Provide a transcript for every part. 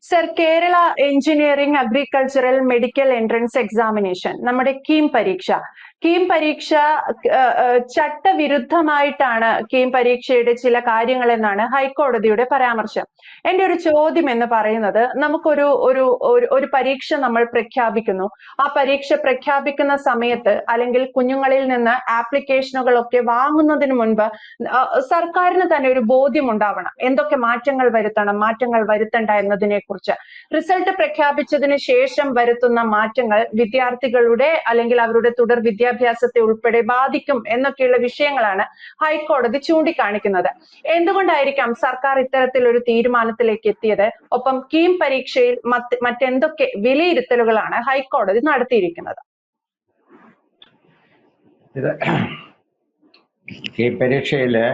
Sir, Kerala engineering agricultural medical entrance examination, നമ്മുടെ കീം പരീക്ഷ ചട്ടവിരുദ്ധമായിട്ടാണ് കീം പരീക്ഷയുടെ ചില കാര്യങ്ങളെന്നാണ് ഹൈക്കോടതിയുടെ പരാമർശം. എന്റെ ഒരു ചോദ്യം എന്ന് പറയുന്നത്, നമുക്കൊരു ഒരു ഒരു പരീക്ഷ നമ്മൾ പ്രഖ്യാപിക്കുന്നു. ആ പരീക്ഷ പ്രഖ്യാപിക്കുന്ന സമയത്ത് അല്ലെങ്കിൽ കുഞ്ഞുങ്ങളിൽ നിന്ന് ആപ്ലിക്കേഷനുകളൊക്കെ വാങ്ങുന്നതിന് മുൻപ് സർക്കാരിന് തന്നെ ഒരു ബോധ്യം ഉണ്ടാവണം. എന്തൊക്കെ മാറ്റങ്ങൾ വരുത്തണം, മാറ്റങ്ങൾ വരുത്തണ്ട എന്നതിനെ കുറിച്ച്. റിസൾട്ട് പ്രഖ്യാപിച്ചതിന് ശേഷം വരുത്തുന്ന മാറ്റങ്ങൾ വിദ്യാർത്ഥികളുടെ അല്ലെങ്കിൽ അവരുടെ തുടർ വിദ്യാഭ്യാസത്തെ ഉൾപ്പെടെ ബാധിക്കും എന്നൊക്കെയുള്ള വിഷയങ്ങളാണ് ഹൈക്കോടതി ചൂണ്ടിക്കാണിക്കുന്നത്. എന്തുകൊണ്ടായിരിക്കാം സർക്കാർ ഇത്തരത്തിൽ ഒരു തീരുമാനത്തിലേക്ക് എത്തിയത്? ഒപ്പം കീം പരീക്ഷയിൽ മറ്റെന്തൊക്കെ വിലയിരുത്തലുകളാണ് ഹൈക്കോടതി നടത്തിയിരിക്കുന്നത്? ഈ പരീക്ഷയില്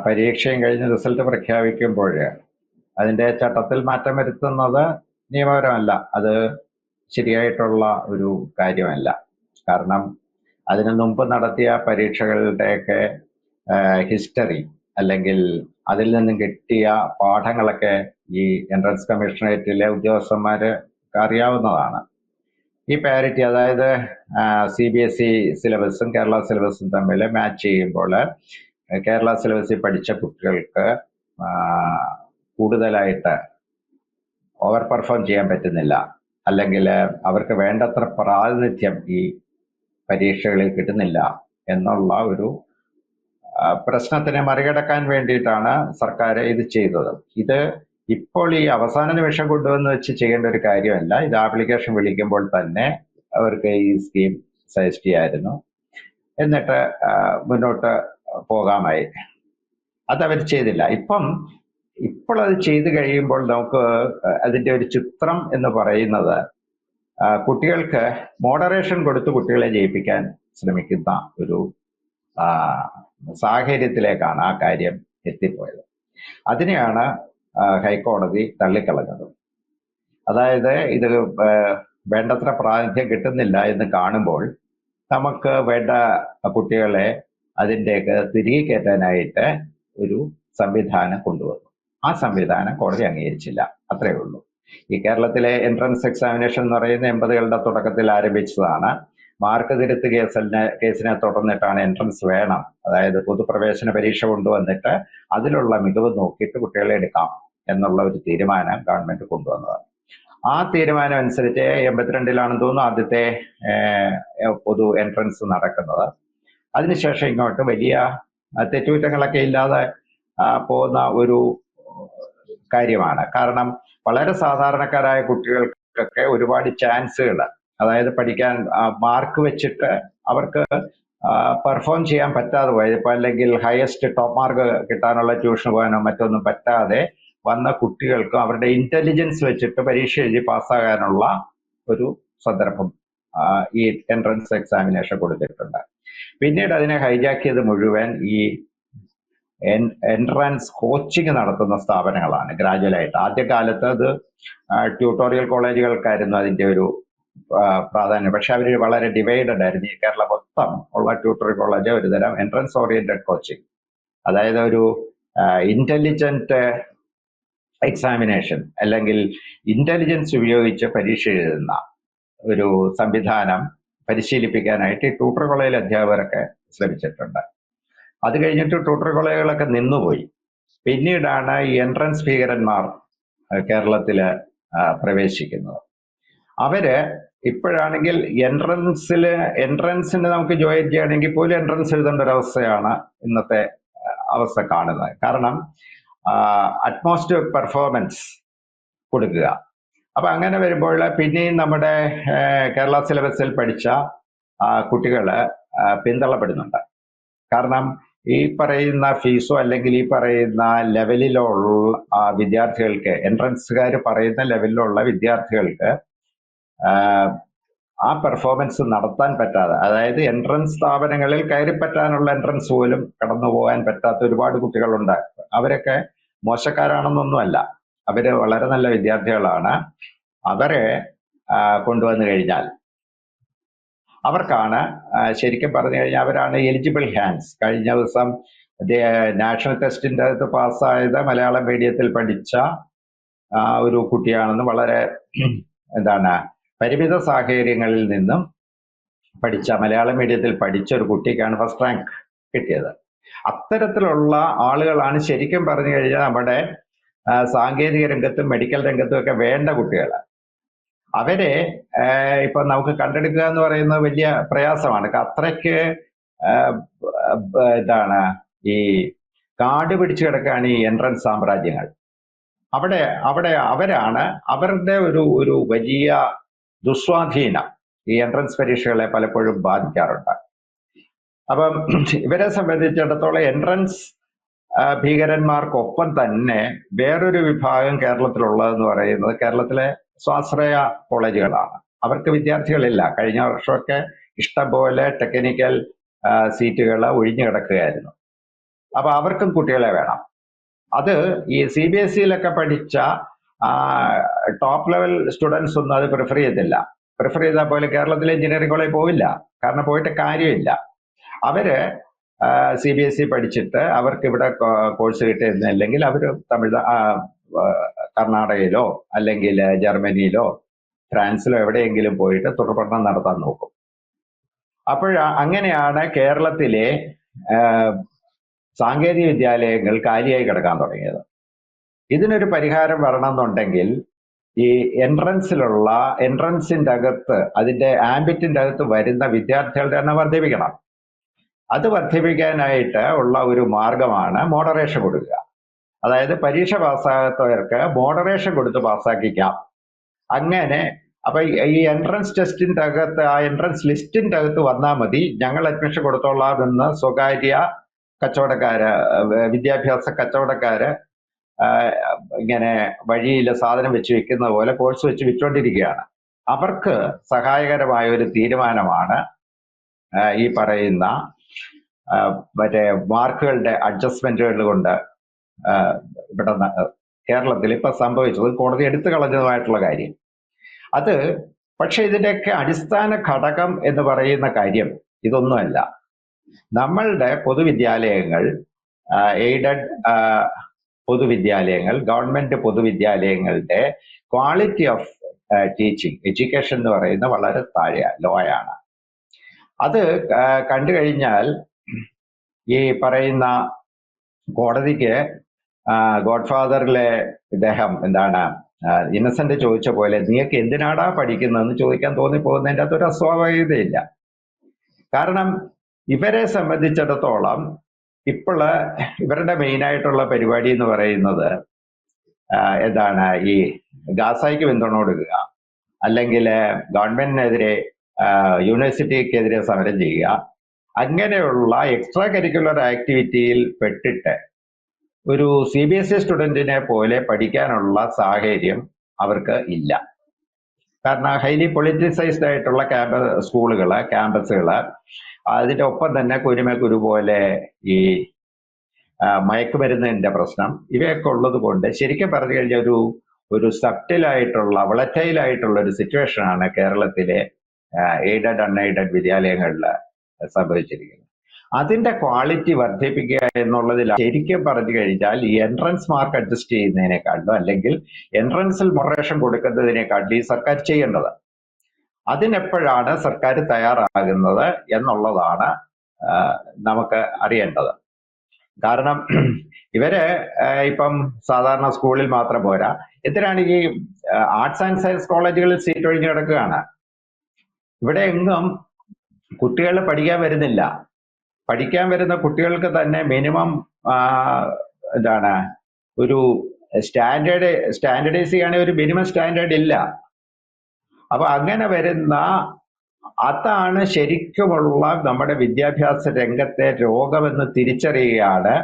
പരീക്ഷയും കഴിഞ്ഞ് റിസൾട്ട് പ്രഖ്യാപിക്കുമ്പോൾ അതിന്റെ ചട്ടത്തിൽ മാറ്റം വരുത്തുന്നത് നിയമപരമല്ല. അത് ശരിയായിട്ടുള്ള ഒരു കാര്യമല്ല. കാരണം അതിനു മുമ്പ് നടത്തിയ പരീക്ഷകളുടെയൊക്കെ ഹിസ്റ്ററി അല്ലെങ്കിൽ അതിൽ നിന്നും കിട്ടിയ പാഠങ്ങളൊക്കെ ഈ എൻട്രൻസ് കമ്മീഷണറേറ്റിലെ ഉദ്യോഗസ്ഥന്മാർക്ക് അറിയാവുന്നതാണ്. ഈ പാരിറ്റി, അതായത് CBSE സിലബസും കേരള സിലബസും തമ്മിൽ മാച്ച് ചെയ്യുമ്പോൾ കേരള സിലബസിൽ പഠിച്ച കുട്ടികൾക്ക് കൂടുതലായിട്ട് ഓവർ പെർഫോം ചെയ്യാൻ പറ്റുന്നില്ല, അല്ലെങ്കിൽ അവർക്ക് വേണ്ടത്ര പ്രാതിനിധ്യം ഈ പരീക്ഷകളിൽ കിട്ടുന്നില്ല എന്നുള്ള ഒരു പ്രശ്നത്തിനെ മറികടക്കാൻ വേണ്ടിയിട്ടാണ് സർക്കാർ ഇത് ചെയ്തത്. ഇത് ഇപ്പോൾ ഈ അവസാന നിമിഷം കൊണ്ടുവന്ന് വെച്ച് ചെയ്യേണ്ട ഒരു കാര്യമല്ല. ഇത് ആപ്ലിക്കേഷൻ വിളിക്കുമ്പോൾ തന്നെ അവർക്ക് ഈ സ്കീം സജസ്റ്റ് ചെയ്യായിരുന്നു, എന്നിട്ട് മുന്നോട്ട് പോകാമായി. അതവർ ചെയ്തില്ല. ഇപ്പോൾ അത് ചെയ്തു കഴിയുമ്പോൾ നമുക്ക് അതിൻ്റെ ഒരു ചിത്രം എന്ന് പറയുന്നത്, കുട്ടികൾക്ക് മോഡറേഷൻ കൊടുത്ത് കുട്ടികളെ ജയിപ്പിക്കാൻ ശ്രമിക്കുന്ന ഒരു സാഹചര്യത്തിലേക്കാണ് ആ കാര്യം എത്തിപ്പോയത്. അതിനെയാണ് ഹൈക്കോടതി തള്ളിക്കളഞ്ഞത്. അതായത് ഇത് വേണ്ടത്ര പ്രാതിനിധ്യം കിട്ടുന്നില്ല എന്ന് കാണുമ്പോൾ നമുക്ക് വേണ്ട കുട്ടികളെ അതിൻ്റെയൊക്കെ തിരികെ കയറ്റാനായിട്ട് ഒരു സംവിധാനം കൊണ്ടുവന്നു. ആ സംവിധാനം കോടതി അംഗീകരിച്ചില്ല, അത്രയേ ഉള്ളൂ. ഈ കേരളത്തിലെ എൻട്രൻസ് എക്സാമിനേഷൻ എന്ന് പറയുന്ന 80കളുടെ തുടക്കത്തിൽ ആരംഭിച്ചതാണ്. മാർക്ക് തിരുത്ത് കേസിനെ തുടർന്നിട്ടാണ് എൻട്രൻസ് വേണം, അതായത് പൊതുപ്രവേശന പരീക്ഷ കൊണ്ടുവന്നിട്ട് അതിലുള്ള മികവ് നോക്കിയിട്ട് കുട്ടികളെ എടുക്കാം എന്നുള്ള ഒരു തീരുമാനം ഗവൺമെന്റ് കൊണ്ടുവന്നത്. ആ തീരുമാനം അനുസരിച്ച് 82-ലാണെന്ന് തോന്നുന്നു ആദ്യത്തെ പൊതു എൻട്രൻസ് നടക്കുന്നത്. അതിനുശേഷം ഇങ്ങോട്ട് വലിയ തെറ്റുകുറ്റങ്ങളൊക്കെ ഇല്ലാതെ പോകുന്ന ഒരു കാര്യമാണ്. കാരണം വളരെ സാധാരണക്കാരായ കുട്ടികൾക്കൊക്കെ ഒരുപാട് ചാൻസുകൾ, അതായത് പഠിക്കാൻ മാർക്ക് വെച്ചിട്ട് അവർക്ക് പെർഫോം ചെയ്യാൻ പറ്റാതെ പോയത്, ഇപ്പൊ അല്ലെങ്കിൽ ഹയസ്റ്റ് ടോപ്പ് മാർക്ക് കിട്ടാനുള്ള ട്യൂഷൻ പോകാനോ മറ്റൊന്നും പറ്റാതെ വന്ന കുട്ടികൾക്കും അവരുടെ ഇന്റലിജൻസ് വെച്ചിട്ട് പരീക്ഷ എഴുതി പാസ്സാകാനുള്ള ഒരു സന്ദർഭം ഈ എൻട്രൻസ് എക്സാമിനേഷൻ കൊടുത്തിട്ടുണ്ട്. പിന്നീട് അതിനെ ഹൈജാക്കിയത് മുഴുവൻ ഈ എൻട്രൻസ് കോച്ചിങ് നടത്തുന്ന സ്ഥാപനങ്ങളാണ്. ഗ്രാജുവലായിട്ട് ആദ്യകാലത്ത് അത് ട്യൂട്ടോറിയൽ കോളേജുകൾക്കായിരുന്നു അതിന്റെ ഒരു പ്രാധാന്യം. പക്ഷെ അവർ വളരെ ഡിവൈഡഡ് ആയിരുന്നു. ഈ കേരളം മൊത്തം ഉള്ള ട്യൂട്ടോറിയൽ കോളേജ് ഒരുതരം എൻട്രൻസ് ഓറിയന്റഡ് കോച്ചിങ്, അതായത് ഒരു ഇന്റലിജന്റ് എക്സാമിനേഷൻ അല്ലെങ്കിൽ ഇന്റലിജൻസ് ഉപയോഗിച്ച് പരീക്ഷ എഴുതുന്ന ഒരു സംവിധാനം പരിശീലിപ്പിക്കാനായിട്ട് ഈ ട്യൂട്ടർ കോളേജിലെ അധ്യാപകരൊക്കെ ശ്രമിച്ചിട്ടുണ്ട്. അത് കഴിഞ്ഞിട്ട് ട്യൂട്ടർ കോളേജുകളൊക്കെ നിന്നുപോയി. പിന്നീടാണ് ഈ എൻട്രൻസ് ഭീകരന്മാർ കേരളത്തില് പ്രവേശിക്കുന്നത്. അവര് ഇപ്പോഴാണെങ്കിൽ എൻട്രൻസിന് നമുക്ക് ജോയിൻ ചെയ്യണമെങ്കിൽ പോലും എൻട്രൻസ് എഴുതേണ്ട ഒരവസ്ഥയാണ് ഇന്നത്തെ അവസ്ഥ കാണുന്നത്. കാരണം അറ്റ്മോസ്റ്റ് പെർഫോമൻസ് കൊടുക്കുക. അപ്പൊ അങ്ങനെ വരുമ്പോൾ പിന്നെയും നമ്മുടെ കേരള സിലബസിൽ പഠിച്ച കുട്ടികള് പിന്തള്ളപ്പെടുന്നുണ്ട്. കാരണം ഈ പറയുന്ന ഫീസോ അല്ലെങ്കിൽ ഈ പറയുന്ന ലെവലിലുള്ള വിദ്യാർത്ഥികൾക്ക്, എൻട്രൻസുകാർ പറയുന്ന ലെവലിലുള്ള വിദ്യാർത്ഥികൾക്ക് ആ പെർഫോമൻസ് നടത്താൻ പറ്റാതെ, അതായത് എൻട്രൻസ് സ്ഥാപനങ്ങളിൽ കയറിപ്പറ്റാനുള്ള എൻട്രൻസ് പോലും കടന്നു പോകാൻ പറ്റാത്ത ഒരുപാട് കുട്ടികളുണ്ട്. അവരൊക്കെ മോശക്കാരാണെന്നൊന്നുമല്ല, അവര് വളരെ നല്ല വിദ്യാർത്ഥികളാണ്. അവരെ കൊണ്ടുവന്നു കഴിഞ്ഞാൽ അവർക്കാണ് ശരിക്കും പറഞ്ഞു കഴിഞ്ഞാൽ അവരാണ് എലിജിബിൾ ഹാൻഡ്സ്. കഴിഞ്ഞ ദിവസം നാഷണൽ ടെസ്റ്റിന്റെ അകത്ത് പാസ്സായത് മലയാളം മീഡിയത്തിൽ പഠിച്ച ഒരു കുട്ടിയാണെന്ന് വളരെ എന്താണ് പരിമിത സാഹചര്യങ്ങളിൽ നിന്നും പഠിച്ച മലയാളം മീഡിയത്തിൽ പഠിച്ച ഒരു കുട്ടിക്കാണ് ഫസ്റ്റ് റാങ്ക് കിട്ടിയത്. അത്തരത്തിലുള്ള ആളുകളാണ് ശരിക്കും പറഞ്ഞു കഴിഞ്ഞാൽ നമ്മുടെ സാങ്കേതിക രംഗത്തും മെഡിക്കൽ രംഗത്തും ഒക്കെ വേണ്ട കുട്ടികൾ. അവരെ ഇപ്പൊ നമുക്ക് കണ്ടെടുക്കുക എന്ന് പറയുന്നത് വലിയ പ്രയാസമാണ്. അത്രയ്ക്ക് എന്താണ് ഈ കാട് പിടിച്ചു കിടക്കുകയാണ് ഈ എൻട്രൻസ് സാമ്രാജ്യങ്ങൾ. അവരാണ് അവരുടെ ഒരു വലിയ ദുസ്വാധീനം ഈ എൻട്രൻസ് പരീക്ഷകളെ പലപ്പോഴും ബാധിക്കാറുണ്ട്. അപ്പം ഇവരെ സംബന്ധിച്ചിടത്തോളം എൻട്രൻസ് ഭീകരന്മാർക്കൊപ്പം തന്നെ വേറൊരു വിഭാഗം കേരളത്തിലുള്ളതെന്ന് പറയുന്നത് കേരളത്തിലെ സ്വാശ്രയ കോളേജുകളാണ്. അവർക്ക് വിദ്യാർത്ഥികളില്ല. കഴിഞ്ഞ വർഷമൊക്കെ ഇഷ്ടംപോലെ ടെക്നിക്കൽ സീറ്റുകൾ ഒഴിഞ്ഞു കിടക്കുകയായിരുന്നു. അപ്പൊ അവർക്കും കുട്ടികളെ വേണം. അത് ഈ CBSE-യിലൊക്കെ പഠിച്ച ടോപ്പ് ലെവൽ സ്റ്റുഡൻസ് ഒന്നും അത് പ്രിഫർ ചെയ്തില്ല. പ്രിഫർ ചെയ്താൽ പോലും കേരളത്തിലെ എഞ്ചിനീയറിംഗ് കോളേജ് പോവില്ല. കാരണം പോയിട്ട് കാര്യമില്ല. അവര് CBSE പഠിച്ചിട്ട് അവർക്ക് ഇവിടെ കോഴ്സ് കിട്ടുന്നില്ലെങ്കിൽ അവർ കർണാടകയിലോ അല്ലെങ്കിൽ ജർമ്മനിയിലോ ഫ്രാൻസിലോ എവിടെയെങ്കിലും പോയിട്ട് തുടർപഠനം നടത്താൻ നോക്കും. അങ്ങനെയാണ് കേരളത്തിലെ സാങ്കേതിക വിദ്യാലയങ്ങൾ കാലിയായി കിടക്കാൻ തുടങ്ങിയത്. ഇതിനൊരു പരിഹാരം വരണമെന്നുണ്ടെങ്കിൽ ഈ എൻട്രൻസിന്റെ അകത്ത് അതിന്റെ ആംബിറ്റിന്റെ അകത്ത് വരുന്ന വിദ്യാർത്ഥികളുടെ എണ്ണം വർദ്ധിപ്പിക്കണം. അത് വർദ്ധിപ്പിക്കാനായിട്ട് ഉള്ള ഒരു മാർഗമാണ് മോഡറേഷൻ കൊടുക്കുക. അതായത് പരീക്ഷ പാസ്സാകാത്തവർക്ക് മോഡറേഷൻ കൊടുത്ത് പാസ്സാക്കിക്കാം. അങ്ങനെ അപ്പൊ ഈ എൻട്രൻസ് ടെസ്റ്റിന്റെ അകത്ത് ആ എൻട്രൻസ് ലിസ്റ്റിന്റെ അകത്ത് വന്നാൽ മതി, ഞങ്ങൾ അഡ്മിഷൻ കൊടുത്തോളാം എന്ന് സ്വകാര്യ കച്ചവടക്കാര്, വിദ്യാഭ്യാസ കച്ചവടക്കാര് ഇങ്ങനെ വഴിയിൽ സാധനം വെച്ച് വിൽക്കുന്ന പോലെ കോഴ്സ് വെച്ച് വിറ്റുകൊണ്ടിരിക്കുകയാണ്. അവർക്ക് സഹായകരമായ ഒരു തീരുമാനമാണ് ഈ പറയുന്ന മറ്റേ മാർക്കുകളുടെ അഡ്ജസ്റ്റ്മെന്റുകൾ കൊണ്ട് ഇവിടെ കേരളത്തിൽ ഇപ്പൊ സംഭവിച്ചത്, കോടതി എടുത്തു കളഞ്ഞതുമായിട്ടുള്ള കാര്യം. അത് പക്ഷെ ഇതിന്റെയൊക്കെ അടിസ്ഥാന ഘടകം എന്ന് പറയുന്ന കാര്യം ഇതൊന്നുമല്ല. നമ്മളുടെ പൊതുവിദ്യാലയങ്ങൾ, എയ്ഡഡ് പൊതുവിദ്യാലയങ്ങൾ, ഗവൺമെന്റ് പൊതുവിദ്യാലയങ്ങളുടെ ക്വാളിറ്റി ഓഫ് ടീച്ചിങ്, എഡ്യൂക്കേഷൻ എന്ന് പറയുന്നത് വളരെ ലോയാണ്. അത് കണ്ടു കഴിഞ്ഞാൽ ഈ പറയുന്ന കോടതിക്ക് ഗോഡ്ഫാദറിലെ ഇദ്ദേഹം എന്താണ് ഇന്നസെന്റ് ചോദിച്ച പോലെ നീയൊക്കെ എന്തിനാടാ പഠിക്കുന്നതെന്ന് ചോദിക്കാൻ തോന്നിപ്പോകുന്നതിൻ്റെ അകത്തൊരു അസ്വാഭാവികതയില്ല. കാരണം ഇവരെ സംബന്ധിച്ചിടത്തോളം ഇപ്പോൾ ഇവരുടെ മെയിനായിട്ടുള്ള പരിപാടി എന്ന് പറയുന്നത് എന്താണ് ഈ ഗാസായ്ക്ക് പിന്തുണ കൊടുക്കുക, അല്ലെങ്കിൽ ഗവൺമെന്റിനെതിരെ യൂണിവേഴ്സിറ്റിക്കെതിരെ സമരം ചെയ്യുക, അങ്ങനെയുള്ള എക്സ്ട്രാ കരിക്കുലർ ആക്ടിവിറ്റിയിൽ പെട്ടിട്ട് ഒരു CBSE സ്റ്റുഡൻറ്റിനെ പോലെ പഠിക്കാനുള്ള സാഹചര്യം അവർക്ക് ഇല്ല. കാരണം ഹൈലി പൊളിറ്റിസൈസ്ഡ് ആയിട്ടുള്ള ക്യാമ്പസുകൾ, അതിന്റെ ഒപ്പം തന്നെ കുരുമക്കുരു പോലെ ഈ മയക്കുമരുന്നിന്റെ പ്രശ്നം, ഇവയൊക്കെ ഉള്ളത് കൊണ്ട് ശരിക്കും പറഞ്ഞു കഴിഞ്ഞാൽ ഒരു സബ്റ്റിലായിട്ടുള്ള വളറ്റൈലായിട്ടുള്ള ഒരു സിറ്റുവേഷനാണ് കേരളത്തിലെ എയ്ഡഡ് അൺഎയ്ഡഡ് വിദ്യാലയങ്ങളിൽ സംഭവിച്ചിരിക്കുന്നത്. അതിന്റെ ക്വാളിറ്റി വർദ്ധിപ്പിക്കുക എന്നുള്ളതിൽ ശരിക്കും പറഞ്ഞു കഴിഞ്ഞാൽ ഈ എൻട്രൻസ് മാർക്ക് അഡ്ജസ്റ്റ് ചെയ്യുന്നതിനേക്കാളും അല്ലെങ്കിൽ എൻട്രൻസിൽ മൊഡറേഷൻ കൊടുക്കുന്നതിനേക്കാളും ഈ സർക്കാർ ചെയ്യേണ്ടത്. അതിനെപ്പോഴാണ് സർക്കാർ തയ്യാറാകുന്നത് എന്നുള്ളതാണ് നമുക്ക് അറിയേണ്ടത്. കാരണം ഇവര് ഇപ്പം സാധാരണ സ്കൂളിൽ മാത്രം പോരാ, എന്തിനാണ് ഈ ആർട്സ് ആൻഡ് സയൻസ് കോളേജുകളിൽ സീറ്റ് ഒഴിഞ്ഞു കിടക്കുകയാണ്. ഇവിടെ എങ്ങും കുട്ടികൾ പഠിക്കാൻ വരുന്നില്ല. പഠിക്കാൻ വരുന്ന കുട്ടികൾക്ക് തന്നെ മിനിമം എന്താണ് ഒരു സ്റ്റാൻഡേർഡൈസ് ചെയ്യുകയാണെങ്കിൽ ഒരു മിനിമം സ്റ്റാൻഡേർഡ് ഇല്ല. അപ്പൊ അങ്ങനെ വരുന്ന അതാണ് ശരിക്കുമുള്ള നമ്മുടെ വിദ്യാഭ്യാസ രംഗത്തെ രോഗമെന്ന് തിരിച്ചറിയുകയാണ്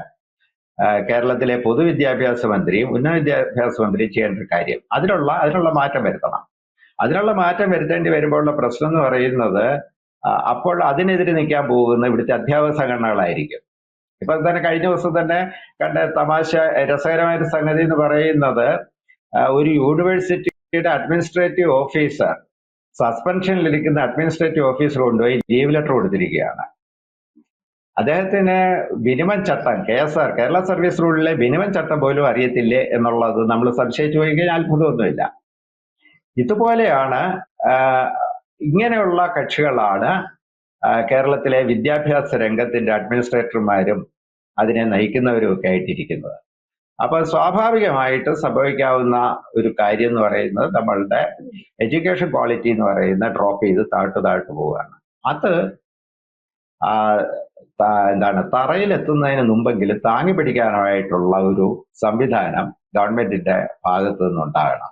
കേരളത്തിലെ പൊതുവിദ്യാഭ്യാസ മന്ത്രിയും ഉന്നത വിദ്യാഭ്യാസ മന്ത്രിയും ചെയ്യേണ്ട കാര്യം. അതിനുള്ള മാറ്റം വരുത്തണം. അതിനുള്ള മാറ്റം വരുത്തേണ്ടി വരുമ്പോഴുള്ള പ്രശ്നം എന്ന് പറയുന്നത് അപ്പോൾ അതിനെതിരെ നിൽക്കാൻ പോകുന്ന ഇവിടുത്തെ അധ്യാപക സംഘടനകളായിരിക്കും. ഇപ്പൊ തന്നെ കഴിഞ്ഞ ദിവസം തന്നെ കണ്ട രസകരമായൊരു സംഗതി എന്ന് പറയുന്നത് ഒരു യൂണിവേഴ്സിറ്റിയുടെ അഡ്മിനിസ്ട്രേറ്റീവ് ഓഫീസർ സസ്പെൻഷനിലിരിക്കുന്ന അഡ്മിനിസ്ട്രേറ്റീവ് ഓഫീസർ കൊണ്ടുപോയി ലീവ് ലെറ്റർ കൊടുത്തിരിക്കുകയാണ്. അദ്ദേഹത്തിന് മിനിമം ചട്ടം KSR കേരള സർവീസ് റൂളിലെ മിനിമം ചട്ടം പോലും അറിയത്തില്ലേ എന്നുള്ളത് നമ്മൾ സംശയിച്ചു പോയി കഴിഞ്ഞാൽ അത്ഭുതമൊന്നുമില്ല. ഇതുപോലെയാണ് ഇങ്ങനെയുള്ള കക്ഷികളാണ് കേരളത്തിലെ വിദ്യാഭ്യാസ രംഗത്തിന്റെ അഡ്മിനിസ്ട്രേറ്റർമാരും അതിനെ നയിക്കുന്നവരും ഒക്കെ ആയിട്ടിരിക്കുന്നത്. അപ്പൊ സ്വാഭാവികമായിട്ട് സംഭവിക്കാവുന്ന ഒരു കാര്യം എന്ന് പറയുന്നത് നമ്മളുടെ എഡ്യൂക്കേഷൻ ക്വാളിറ്റി എന്ന് പറയുന്ന ഡ്രോപ്പ് ചെയ്ത് താഴ്ത്തു പോവുകയാണ്. അത് എന്താണ് തറയിലെത്തുന്നതിന് മുമ്പെങ്കിലും താങ്ങി പിടിക്കാനായിട്ടുള്ള ഒരു സംവിധാനം ഗവൺമെന്റിന്റെ ഭാഗത്തു നിന്നുണ്ടാകണം.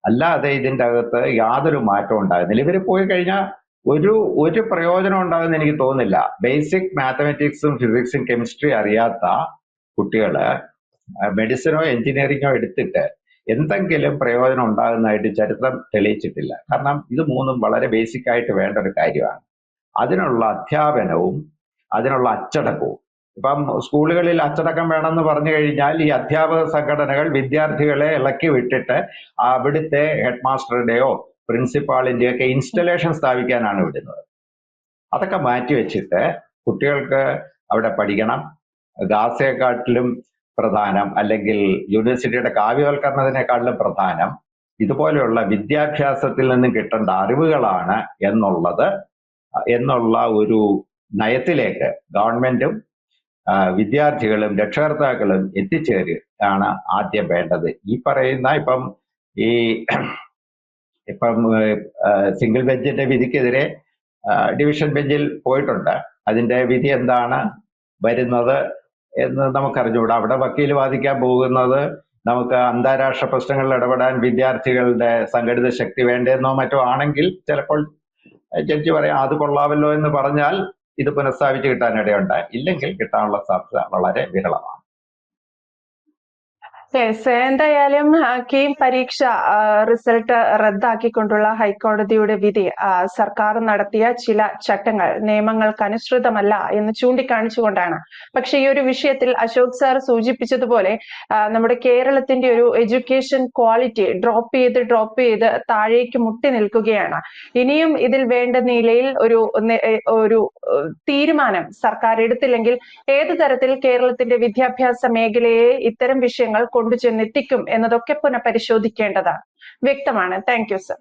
അല്ലാതെ ഇതിന്റെ അകത്ത് യാതൊരു മാറ്റവും ഉണ്ടാകുന്നില്ല. ഇവർ പോയി കഴിഞ്ഞാൽ ഒരു പ്രയോജനം ഉണ്ടാകുമെന്ന് എനിക്ക് തോന്നുന്നില്ല. ബേസിക് മാത്തമാറ്റിക്സും ഫിസിക്സും കെമിസ്ട്രി അറിയാത്ത കുട്ടികള് മെഡിസിനോ എഞ്ചിനീയറിങ്ങോ എടുത്തിട്ട് എന്തെങ്കിലും പ്രയോജനം ഉണ്ടാകുന്നതായിട്ട് ചരിത്രം തെളിയിച്ചിട്ടില്ല. കാരണം ഇത് മൂന്നും വളരെ ബേസിക് ആയിട്ട് വേണ്ട ഒരു കാര്യമാണ്. അതിനുള്ള അധ്യാപനവും അതിനുള്ള അച്ചടക്കവും. ഇപ്പം സ്കൂളുകളിൽ അച്ചടക്കം വേണമെന്ന് പറഞ്ഞു കഴിഞ്ഞാൽ ഈ അധ്യാപക സംഘടനകൾ വിദ്യാർത്ഥികളെ ഇളക്കി വിട്ടിട്ട് അവിടുത്തെ ഹെഡ് മാസ്റ്ററുടെയോ പ്രിൻസിപ്പാളിന്റെയോ ഒക്കെ ഇൻസ്റ്റലേഷൻ സ്ഥാപിക്കാനാണ് വിടുന്നത്. അതൊക്കെ മാറ്റിവെച്ചിട്ട് കുട്ടികൾക്ക് അവിടെ പഠിക്കണം. ഗാസയെക്കാട്ടിലും പ്രധാനം, അല്ലെങ്കിൽ യൂണിവേഴ്സിറ്റിയുടെ കാവ്യവൽക്കരണത്തിനേക്കാളിലും പ്രധാനം ഇതുപോലെയുള്ള വിദ്യാഭ്യാസത്തിൽ നിന്നും കിട്ടേണ്ട അറിവുകളാണ് എന്നുള്ള ഒരു നയത്തിലേക്ക് ഗവൺമെന്റും വിദ്യാർത്ഥികളും രക്ഷകർത്താക്കളും എത്തിച്ചേരുകയാണ് ആദ്യം വേണ്ടത്. ഈ പറയുന്ന ഇപ്പം സിംഗിൾ ബെഞ്ചിന്റെ വിധിക്കെതിരെ ഡിവിഷൻ ബെഞ്ചിൽ പോയിട്ടുണ്ട്. അതിന്റെ വിധി എന്താണ് വരുന്നത് എന്ന് നമുക്കറിഞ്ഞുകൂടാ. അവിടെ വക്കീൽ വാദിക്കാൻ പോകുന്നത് നമുക്ക് അന്താരാഷ്ട്ര പ്രശ്നങ്ങളിൽ ഇടപെടാൻ വിദ്യാർത്ഥികളുടെ സംഘടിത ശക്തി വേണ്ടെന്നോ മറ്റോ ആണെങ്കിൽ ചിലപ്പോൾ ജഡ്ജി പറയാം അത് കൊള്ളാമല്ലോ എന്ന് പറഞ്ഞാൽ ഇത് പുനഃസ്ഥാപിച്ച് കിട്ടാനിടയുണ്ട്. ഇല്ലെങ്കിൽ കിട്ടാനുള്ള സാധ്യത വളരെ വിരളമാണ്. എന്തായാലും കീം പരീക്ഷ റിസൾട്ട് റദ്ദാക്കിക്കൊണ്ടുള്ള ഹൈക്കോടതിയുടെ വിധി സർക്കാർ നടത്തിയ ചില ചട്ടങ്ങൾ നിയമങ്ങൾക്ക് അനുസൃതമല്ല എന്ന് ചൂണ്ടിക്കാണിച്ചുകൊണ്ടാണ്. പക്ഷെ ഈ ഒരു വിഷയത്തിൽ അശോക് സാർ സൂചിപ്പിച്ചതുപോലെ നമ്മുടെ കേരളത്തിന്റെ ഒരു എഡ്യൂക്കേഷൻ ക്വാളിറ്റി ഡ്രോപ്പ് ചെയ്ത് താഴേക്ക് മുട്ടി നിൽക്കുകയാണ്. ഇനിയും ഇതിൽ വേണ്ട നിലയിൽ ഒരു തീരുമാനം സർക്കാർ എടുത്തില്ലെങ്കിൽ ഏത് തരത്തിൽ കേരളത്തിന്റെ വിദ്യാഭ്യാസ മേഖലയെ ഇത്തരം വിഷയങ്ങൾ കൊണ്ടുചെന്നെത്തിക്കും എന്നതൊക്കെ പുനഃപരിശോധിക്കേണ്ടതാണ്. വ്യക്തമാണ്. Thank you sir.